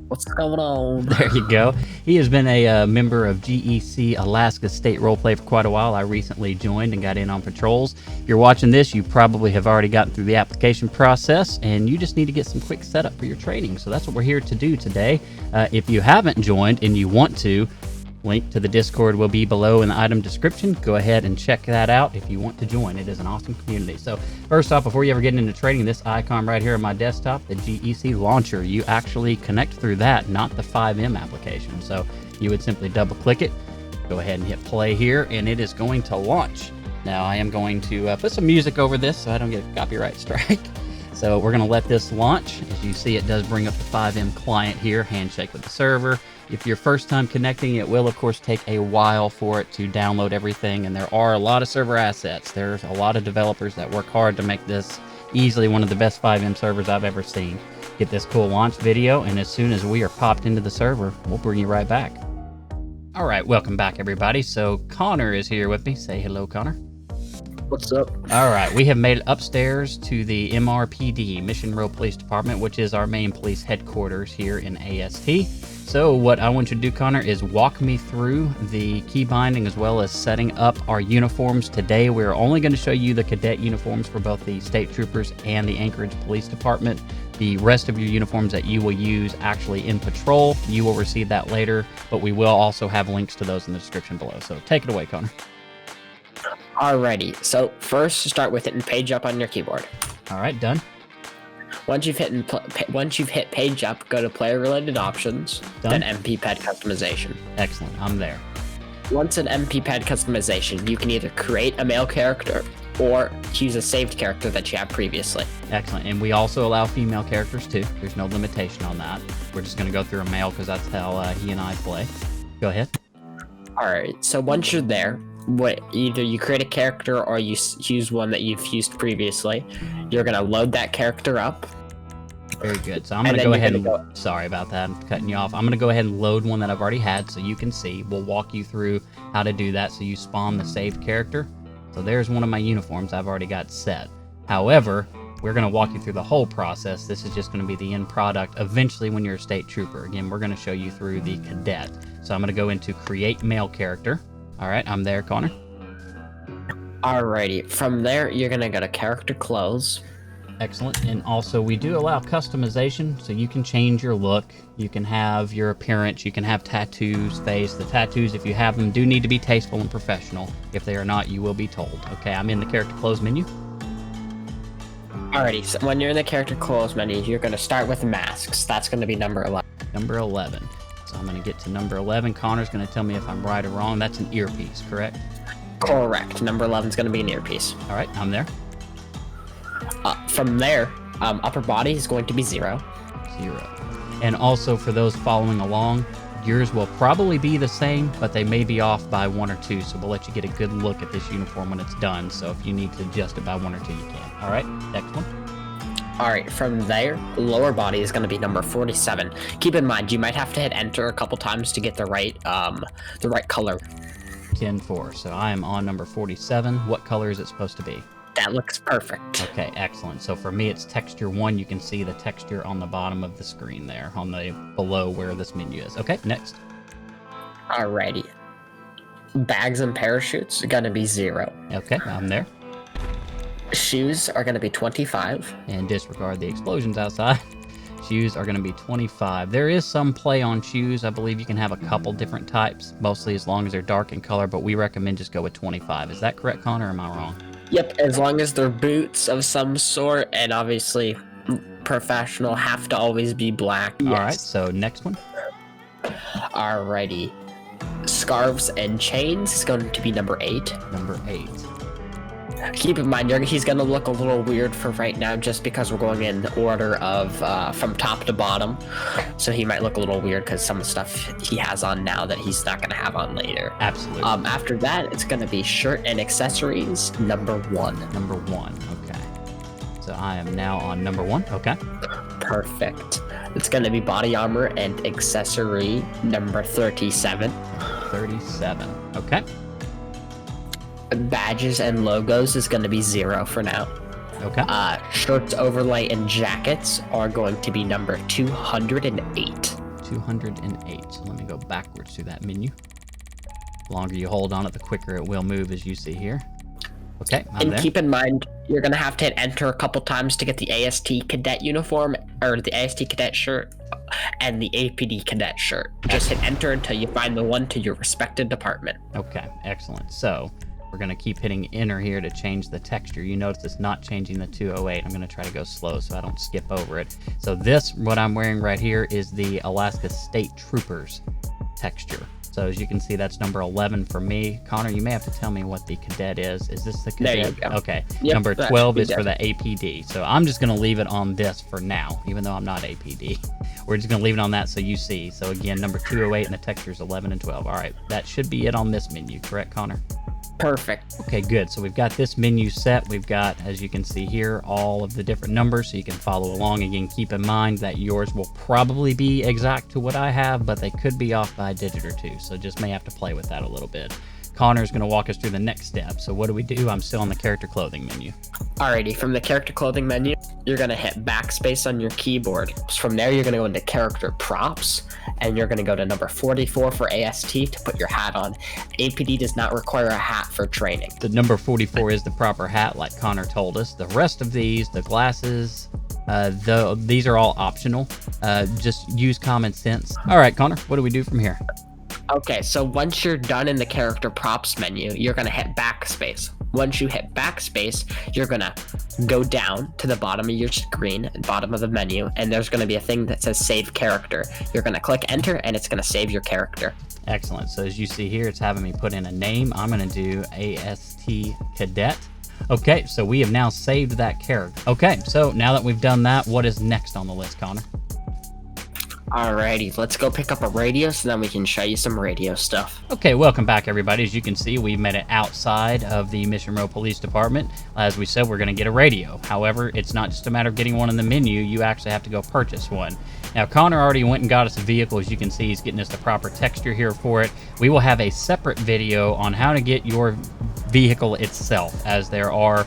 What's going on? There you go. He has been a member of GEC Alaska State Roleplay for quite a while. I recently joined and got in on patrols. If you're watching this, you probably have already gotten through the application process, and you just need to get some quick setup for your training. So that's what we're here to do today. If you haven't joined and you want to, link to the Discord will be below in the item description. Go ahead and check that out if you want to join. It is an awesome community. So first off, before you ever get into training, this icon right here on my desktop, the GEC Launcher, you actually connect through that, not the 5M application. So you would simply double click it, go ahead and hit play here, and it is going to launch. Now I am going to put some music over this so I don't get a copyright strike. So we're going to let this launch. As you see, it does bring up the 5M client here, handshake with the server. If you're first time connecting, it will of course take a while for it to download everything, and there are a lot of server assets. There's a lot of developers that work hard to make this easily one of the best 5M servers I've ever seen. Get this cool launch video, and as soon as we are popped into the server, we'll bring you right back. All right, welcome back everybody. So Connor is here with me. Say hello, Connor. What's up? All right, we have made it upstairs to the MRPD, Mission Row Police Department, which is our main police headquarters here in AST. So what I want you to do, Connor, is walk me through the key binding as well as setting up our uniforms. Today, we're only going to show you the cadet uniforms for both the State Troopers and the Anchorage Police Department. The rest of your uniforms that you will use actually in patrol, you will receive that later, but we will also have links to those in the description below. So take it away, Connor. Alrighty, so first start with hitting page up on your keyboard. All right, done. Once you've hit page up, go to player related options, Done. then MP pad customization. Excellent, I'm there. Once in MP pad customization, you can either create a male character or use a saved character that you have previously. Excellent, and we also allow female characters too. There's no limitation on that. We're just going to go through a male because that's how he and I play. Go ahead. Alright, so once you're there, either you create a character or you use one that you've used previously. You're going to load that character up. Very good. So I'm going to go ahead and... Sorry about that. I'm cutting you off. I'm going to go ahead and load one that I've already had so you can see. We'll walk you through how to do that so you spawn the saved character. So there's one of my uniforms I've already got set. However, we're going to walk you through the whole process. This is just going to be the end product eventually when you're a state trooper. Again, we're going to show you through the cadet. So I'm going to go into create male character. All right, I'm there, Connor. Alrighty, from there, you're gonna go to character clothes. Excellent, and also we do allow customization, so you can change your look, you can have your appearance, you can have tattoos, face. The tattoos, if you have them, do need to be tasteful and professional. If they are not, you will be told. Okay, I'm in the character clothes menu. Alrighty, so when you're in the character clothes menu, you're gonna start with masks. That's gonna be number 11. Number 11. So I'm going to get to number 11. Connor's going to tell me if I'm right or wrong. That's an earpiece, correct? Correct. Number 11 is going to be an earpiece. All right, I'm there. From there, upper body is going to be 0. 0. And also for those following along, yours will probably be the same, but they may be off by 1 or 2. So we'll let you get a good look at this uniform when it's done. So if you need to adjust it by 1 or 2, you can. All right, next one. Alright, from there, lower body is going to be number 47. Keep in mind, you might have to hit enter a couple times to get the right color. 10-4. So I am on number 47. What color is it supposed to be? That looks perfect. Okay, excellent. So for me, it's texture 1. You can see the texture on the bottom of the screen there, on the below where this menu is. Okay, next. Alrighty. Bags and parachutes are going to be 0. Okay, I'm there. Shoes are going to be 25. And disregard the explosions outside. Shoes are going to be 25. There is some play on shoes. I believe you can have a couple different types, mostly as long as they're dark in color, but we recommend just go with 25. Is that correct, Connor, or am I wrong? Yep, as long as they're boots of some sort, and obviously professional have to always be black. All right, so next one. Alrighty. Scarves and chains is going to be number 8. Number 8. Keep in mind, he's going to look a little weird for right now just because we're going in order of from top to bottom. So he might look a little weird because some of the stuff he has on now that he's not going to have on later. Absolutely. After that, it's going to be shirt and accessories, number 1. Number 1, okay. So I am now on number 1, okay. Perfect. It's going to be body armor and accessory, number 37. 37, okay. Badges and logos is going to be 0 for now. Okay. Shirts, overlay, and jackets are going to be number 208. 208. So let me go backwards through that menu. The longer you hold on it, the quicker it will move, as you see here. Okay, I'm and there. keep in mind, you're going to have to hit enter a couple times to get the AST Cadet uniform, or the AST Cadet shirt, and the APD Cadet shirt. Just hit enter until you find the one to your respected department. Okay, excellent. So we're going to keep hitting enter here to change the texture. You notice it's not changing the 208. I'm going to try to go slow so I don't skip over it. So this, what I'm wearing right here, is the Alaska State Troopers texture. So as you can see, that's number 11 for me. Connor, you may have to tell me what the Cadet is. Is this the Cadet? There you go. Okay. Yep, Number 12 is for the APD. So I'm just going to leave it on this for now, even though I'm not APD. We're just going to leave it on that so you see. So again, number 208 and the texture is 11 and 12. All right. That should be it on this menu, correct, Connor? Perfect. Okay, good. So we've got this menu set. We've got, as you can see here, all of the different numbers so you can follow along. Again, keep in mind that yours will probably be exact to what I have, but they could be off by a digit or two. So just may have to play with that a little bit. Connor's going to walk us through the next step. So what do? I'm still on the character clothing menu. Alrighty, from the character clothing menu, you're going to hit backspace on your keyboard. From there, you're going to go into character props, and you're going to go to number 44 for AST to put your hat on. APD does not require a hat for training. The number 44 is the proper hat, like Connor told us. The rest of these, the glasses, these are all optional. Just use common sense. All right, Connor, what do we do from here? Okay, so once you're done in the character props menu, you're going to hit backspace. Once you hit backspace, you're going to go down to the bottom of your screen, bottom of the menu, and there's going to be a thing that says save character. You're going to click enter, and it's going to save your character. Excellent. So as you see here, it's having me put in a name. I'm going to do AST Cadet. Okay, so we have now saved that character. Okay, so now that we've done that, what is next on the list, Connor? Alrighty, let's go pick up a radio so then we can show you some radio stuff. Okay, welcome back, everybody. As you can see, we've made it outside of the Mission Row Police Department. As we said, we're going to get a radio. However, it's not just a matter of getting one in the menu. You actually have to go purchase one. Now, Connor already went and got us a vehicle. As you can see, he's getting us the proper texture here for it. We will have a separate video on how to get your vehicle itself, as there are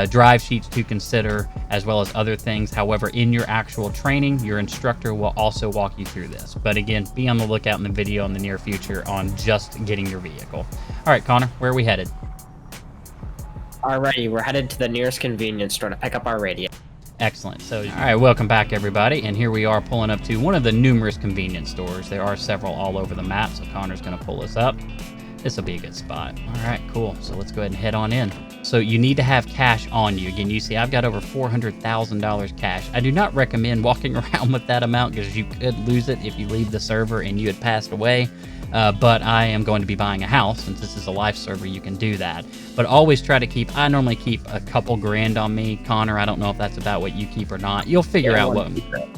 drive sheets to consider, as well as other things. However, in your actual training, your instructor will also walk you through this. But again, be on the lookout in the video in the near future on just getting your vehicle. All right, Connor, where are we headed? Alrighty, we're headed to the nearest convenience store to pick up our radio. Excellent. So, all right, welcome back, everybody. And here we are pulling up to one of the numerous convenience stores. There are several all over the map, so Connor's going to pull us up. This will be a good spot. All right, cool. So let's go ahead and head on in. So you need to have cash on you. Again, you see I've got over $400,000 cash. I do not recommend walking around with that amount because you could lose it if you leave the server and you had passed away. But I am going to be buying a house. Since this is a life server, you can do that. But always try to keep, I normally keep a couple grand on me. Connor, I don't know if that's about what you keep or not. You'll figure out what,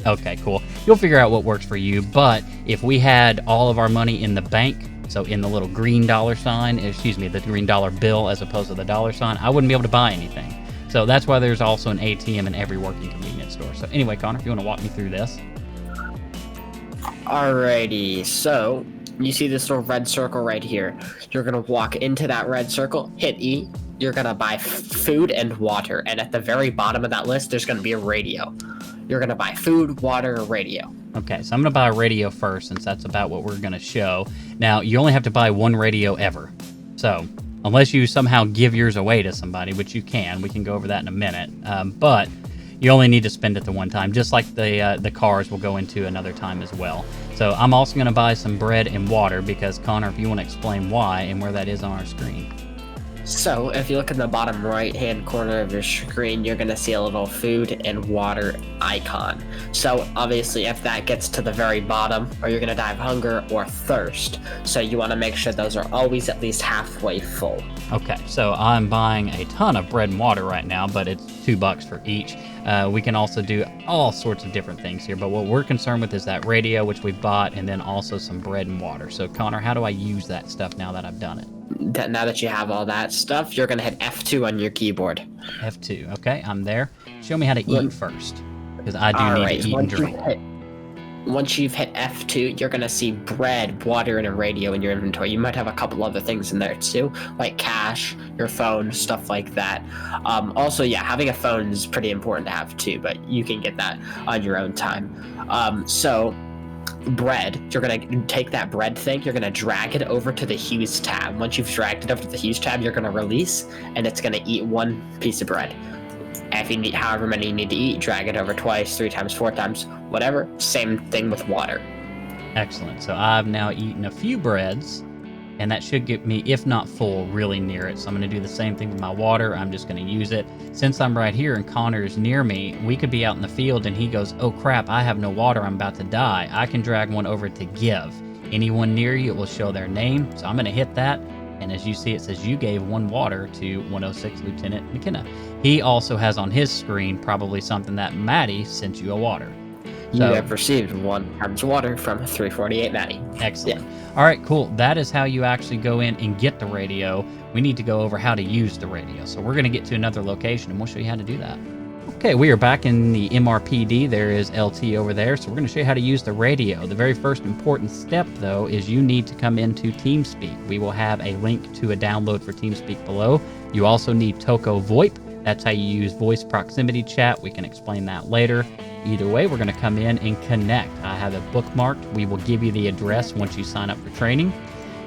okay, cool. You'll figure out what works for you. But if we had all of our money in the bank, so in the little green dollar sign, excuse me, the green dollar bill as opposed to the dollar sign, I wouldn't be able to buy anything. So that's why there's also an ATM in every working convenience store. So anyway, Connor, if you want to walk me through this. Alrighty, so you see this little red circle right here. You're going to walk into that red circle, hit E. You're going to buy food and water. And at the very bottom of that list, there's going to be a radio. You're going to buy food, water, or radio. Okay, so I'm going to buy a radio first since that's about what we're going to show. Now, you only have to buy one radio ever. So, unless you somehow give yours away to somebody, which you can. We can go over that in a minute. But you only need to spend it the one time, just like the cars will go into another time as well. So, I'm also going to buy some bread and water because, Connor, if you want to explain why and where that is on our screen. So, if you look in the bottom right-hand corner of your screen, you're going to see a little food and water icon. So, obviously, if that gets to the very bottom, or you're going to die of hunger or thirst. So, you want to make sure those are always at least halfway full. Okay, so I'm buying a ton of bread and water right now, but it's $2 for each. We can also do all sorts of different things here, but what we're concerned with is that radio, which we bought, and then also some bread and water. So, Connor, how do I use that stuff now that I've done it? Now that you have all that stuff, you're going to hit F2 on your keyboard. F2. Okay, I'm there. Show me how to eat first, because I do need to eat and drink. Once you've hit F2, you're going to see bread, water, and a radio in your inventory. You might have a couple other things in there too, like cash, your phone, stuff like that. Also, yeah, having a phone is pretty important to have too, but you can get that on your own time. So bread, you're going to take that bread thing, you're going to drag it over to the Hughes tab. Once you've dragged it over to the Hughes tab, you're going to release, and it's going to eat 1 piece of bread. And if you need however many you need to eat, drag it over twice, 3 times, 4 times, whatever. Same thing with water. Excellent. So I've now eaten a few breads, and that should get me, if not full, really near it. So I'm going to do the same thing with my water. I'm just going to use it. Since I'm right here and Connor's near me, we could be out in the field and he goes, oh crap, I have no water, I'm about to die. I can drag one over to give. Anyone near you, it will show their name. So I'm going to hit that. And as you see, it says you gave 1 water to 106 Lieutenant McKenna. He also has on his screen probably something that Maddie sent you a water. You have received 1 times water from 348 Maddie. Excellent. Yeah. All right, cool. That is how you actually go in and get the radio. We need to go over how to use the radio. So we're going to get to another location, and we'll show you how to do that. Okay, we are back in the MRPD. There is LT over there. So we're going to show you how to use the radio. The very first important step, though, is you need to come into TeamSpeak. We will have a link to a download for TeamSpeak below. You also need Toco VoIP. That's how you use voice proximity chat. We can explain that later. Either way, we're going to come in and connect. I have it bookmarked. We will give you the address once you sign up for training.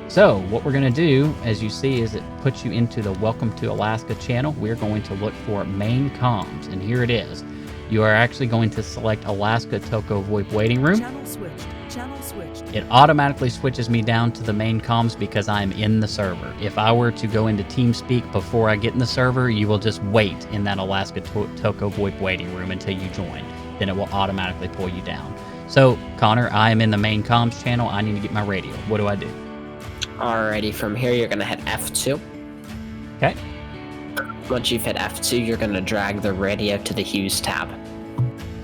So what we're going to do, as you see, is it puts you into the Welcome to Alaska channel. We're going to look for main comms, and here it is. You are actually going to select Alaska Toco VoIP waiting room. Channel switched. Channel switched. It automatically switches me down to the main comms because I'm in the server. If I were to go into TeamSpeak before I get in the server, you will just wait in that Alaska Toco VoIP waiting room until you join. Then it will automatically pull you down. So, Connor, I am in the main comms channel. I need to get my radio. What do I do? Alrighty, from here you're going to hit F2. Okay. Once you've hit F2, you're going to drag the radio to the Hughes tab.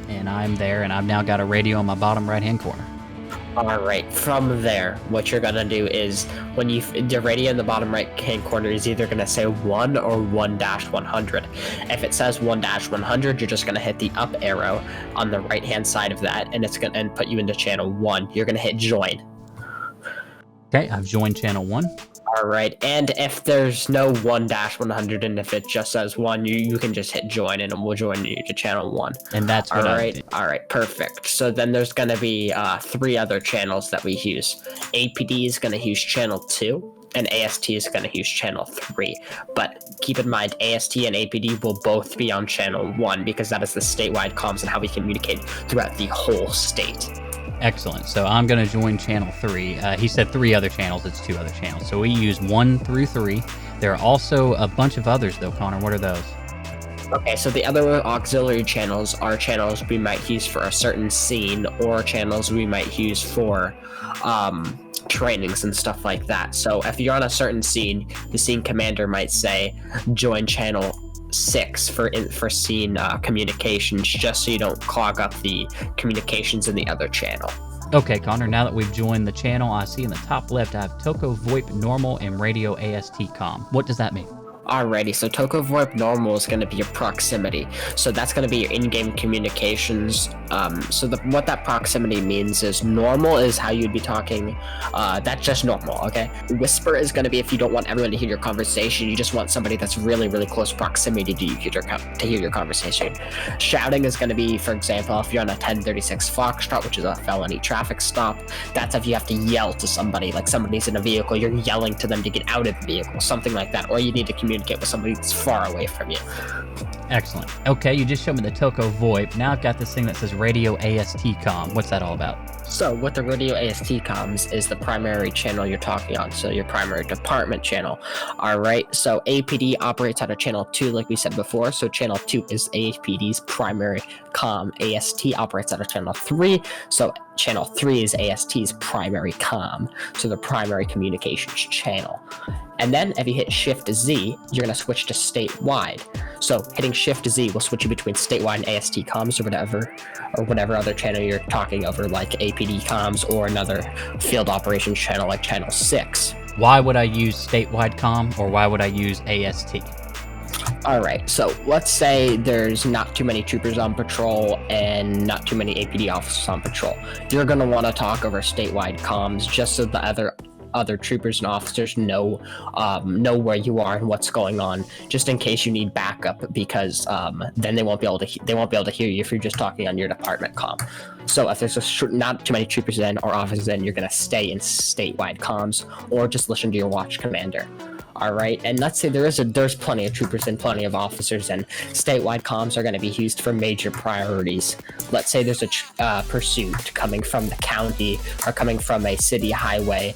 And I'm there, and I've now got a radio on my bottom right-hand corner. Alright, from there, what you're going to do is, when the radio in the bottom right-hand corner is either going to say 1 or 1-100. If it says 1-100, you're just going to hit the up arrow on the right-hand side of that, and it's going to put you into channel 1. You're going to hit join. Okay, I've joined channel 1. Alright, and if there's no 1-100, and if it just says 1, you can just hit join, and it will join you to channel 1. And that's what I did. Alright, perfect. So then there's going to be 3 other channels that we use. APD is going to use channel 2, and AST is going to use channel 3. But keep in mind, AST and APD will both be on channel 1, because that is the statewide comms and how we communicate throughout the whole state. Excellent. So I'm going to join channel 3. He said 3 other channels. It's 2 other channels. So we use 1 through 3. There are also a bunch of others, though, Connor. What are those? Okay, so the other auxiliary channels are channels we might use for a certain scene, or channels we might use for trainings and stuff like that. So if you're on a certain scene, the scene commander might say, join channel 6 for scene communications, just so you don't clog up the communications in the other channel. Okay, Connor, now that we've joined the channel, I see in the top left I have Toco VoIP Normal and Radio AST Com. What does that mean? Alrighty, so Toco VoIP Normal is going to be your proximity. So that's going to be your in-game communications. What that proximity means is normal is how you'd be talking. That's just normal, okay? Whisper is going to be if you don't want everyone to hear your conversation. You just want somebody that's really, really close proximity to you to hear your conversation. Shouting is going to be, for example, if you're on a 1036 Foxtrot, which is a felony traffic stop. That's if you have to yell to somebody, like somebody's in a vehicle, you're yelling to them to get out of the vehicle, something like that. Or you need to communicate with somebody that's far away from you. Excellent. Okay, you just showed me the Toco VoIP. Now I've got this thing that says Radio AST Com. What's that all about? So what the Radio AST comms is the primary channel you're talking on, so your primary department channel. Alright, so APD operates out of channel 2 like we said before, so channel 2 is APD's primary comm. AST operates out of channel 3, so channel 3 is AST's primary comm, so the primary communications channel. And then if you hit Shift Z, you're going to switch to statewide. So hitting Shift Z will switch you between statewide and AST comms or whatever other channel you're talking over, like APD comms or another field operations channel like channel 6. Why would I use statewide comm, or why would I use AST? Alright, so let's say there's not too many troopers on patrol and not too many APD officers on patrol. You're going to want to talk over statewide comms just so the other other troopers and officers know where you are and what's going on, just in case you need backup, because then they won't be able to hear you if you're just talking on your department comm. So if there's not too many troopers in or officers in, you're gonna stay in statewide comms or just listen to your watch commander. All right, and let's say there's plenty of troopers and plenty of officers, and statewide comms are going to be used for major priorities. Let's say there's a pursuit coming from the county or coming from a city highway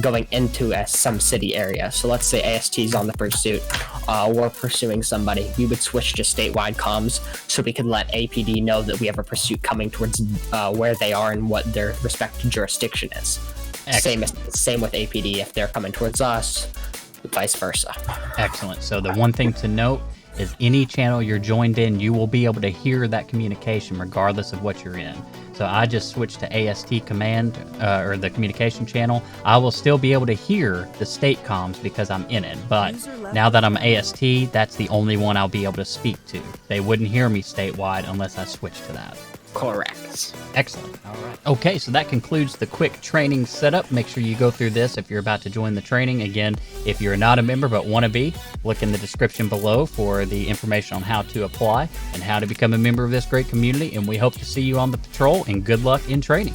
going into some city area. So let's say AST is on the pursuit. We're pursuing somebody. We would switch to statewide comms so we could let APD know that we have a pursuit coming towards where they are and what their respective jurisdiction is. Same with APD if they're coming towards us. Vice versa. Excellent. So the one thing to note is any channel you're joined in, you will be able to hear that communication regardless of what you're in. So I just switched to AST command or the communication channel. I will still be able to hear the state comms because I'm in it. But now that I'm AST, that's the only one I'll be able to speak to. They wouldn't hear me statewide unless I switch to that. Correct. Excellent. All right. Okay, so that concludes the quick training setup. Make sure you go through this if you're about to join the training. Again, if you're not a member but want to be, look in the description below for the information on how to apply and how to become a member of this great community. And we hope to see you on the patrol, and good luck in training.